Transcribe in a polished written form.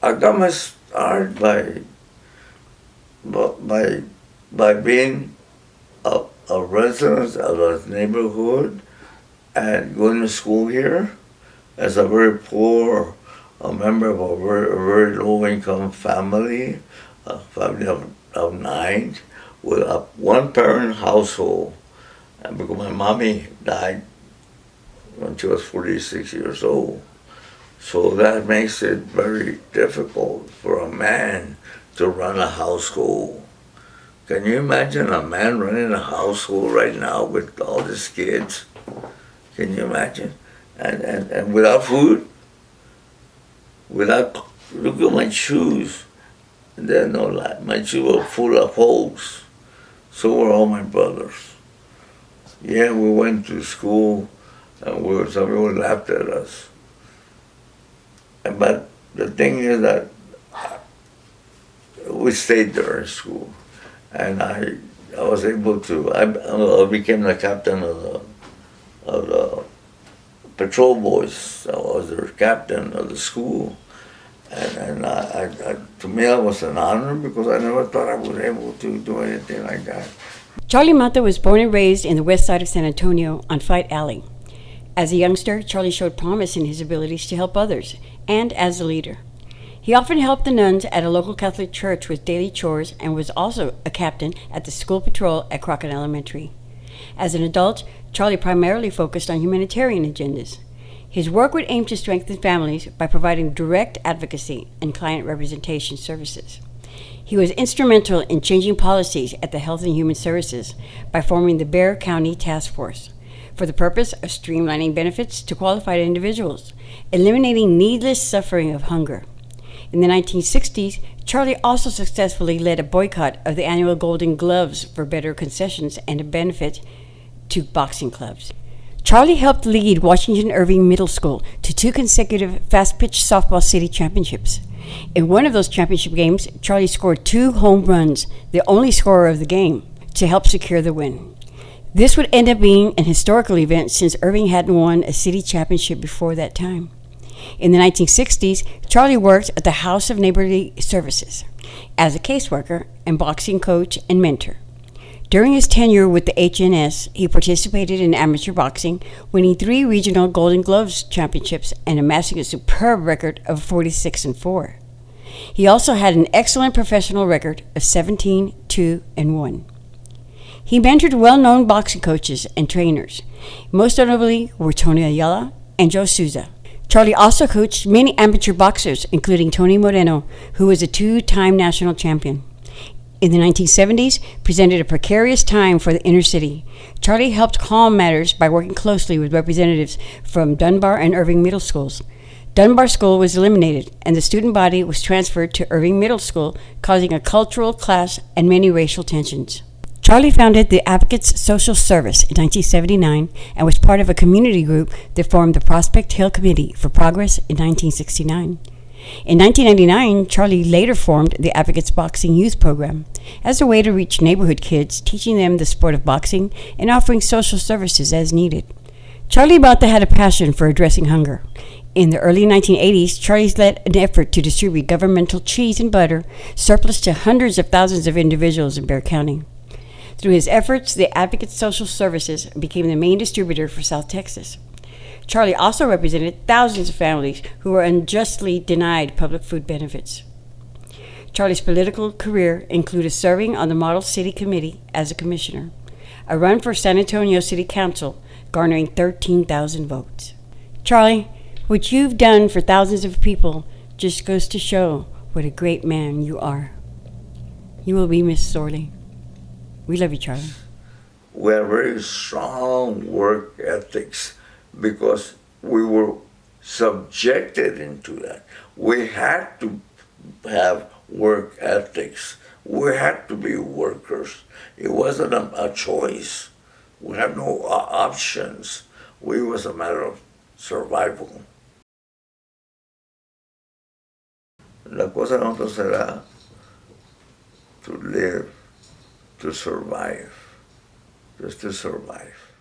I got my start by by being a resident of a neighborhood and going to school here as a very poor, a member of a very low income family, a family of 9, with a one parent household. And because my mommy died when she was 46 years old. So that makes it very difficult for a man to run a household. Can you imagine a man running a household right now with all these kids? Can you imagine? And without food, without, look at my shoes. They're no lie. My shoes were full of holes. So were all my brothers. Yeah, we went to school and some people laughed at us. But the thing is that we stayed there in school. And I was able to, I became the captain of the patrol boys. I was their captain of the school. And to me, that was an honor because I never thought I would be able to do anything like that. Charlie Mata was born and raised in the west side of San Antonio on Fight Alley. As a youngster, Charlie showed promise in his abilities to help others and as a leader. He often helped the nuns at a local Catholic church with daily chores and was also a captain at the school patrol at Crockett Elementary. As an adult, Charlie primarily focused on humanitarian agendas. His work would aim to strengthen families by providing direct advocacy and client representation services. He was instrumental in changing policies at the Health and Human Services by forming the Bexar County Task Force for the purpose of streamlining benefits to qualified individuals, eliminating needless suffering of hunger. In the 1960s, Charlie also successfully led a boycott of the annual Golden Gloves for better concessions and a benefit to boxing clubs. Charlie helped lead Washington Irving Middle School to 2 consecutive fast-pitch softball city championships. In one of those championship games, Charlie scored 2 home runs, the only scorer of the game, to help secure the win. This would end up being an historical event since Irving hadn't won a city championship before that time. In the 1960s, Charlie worked at the House of Neighborly Services as a caseworker and boxing coach and mentor. During his tenure with the HNS, he participated in amateur boxing, winning 3 regional Golden Gloves championships and amassing a superb record of 46-4. He also had an excellent professional record of 17-2-1. He mentored well-known boxing coaches and trainers. Most notably were Tony Ayala and Joe Souza. Charlie also coached many amateur boxers, including Tony Moreno, who was a 2-time national champion. In the 1970s, presented a precarious time for the inner city. Charlie helped calm matters by working closely with representatives from Dunbar and Irving Middle Schools. Dunbar School was eliminated, and the student body was transferred to Irving Middle School, causing a cultural clash and many racial tensions. Charlie founded the Advocates Social Service in 1979 and was part of a community group that formed the Prospect Hill Committee for Progress in 1969. In 1999, Charlie later formed the Advocates Boxing Youth Program as a way to reach neighborhood kids, teaching them the sport of boxing and offering social services as needed. Charlie Mata had a passion for addressing hunger. In the early 1980s, Charlie led an effort to distribute governmental cheese and butter, surplus to hundreds of thousands of individuals in Bexar County. Through his efforts, the Advocates Social Services became the main distributor for South Texas. Charlie also represented thousands of families who were unjustly denied public food benefits. Charlie's political career included serving on the Model City Committee as a commissioner, a run for San Antonio City Council, garnering 13,000 votes. Charlie, what you've done for thousands of people just goes to show what a great man you are. You will be missed sorely. We love you, Charlie. We have very strong work ethics because we were subjected into that. We had to have work ethics. We had to be workers. It wasn't a choice. We had no options. It was a matter of survival. La cosa de nosotros será to live, to survive, just to survive.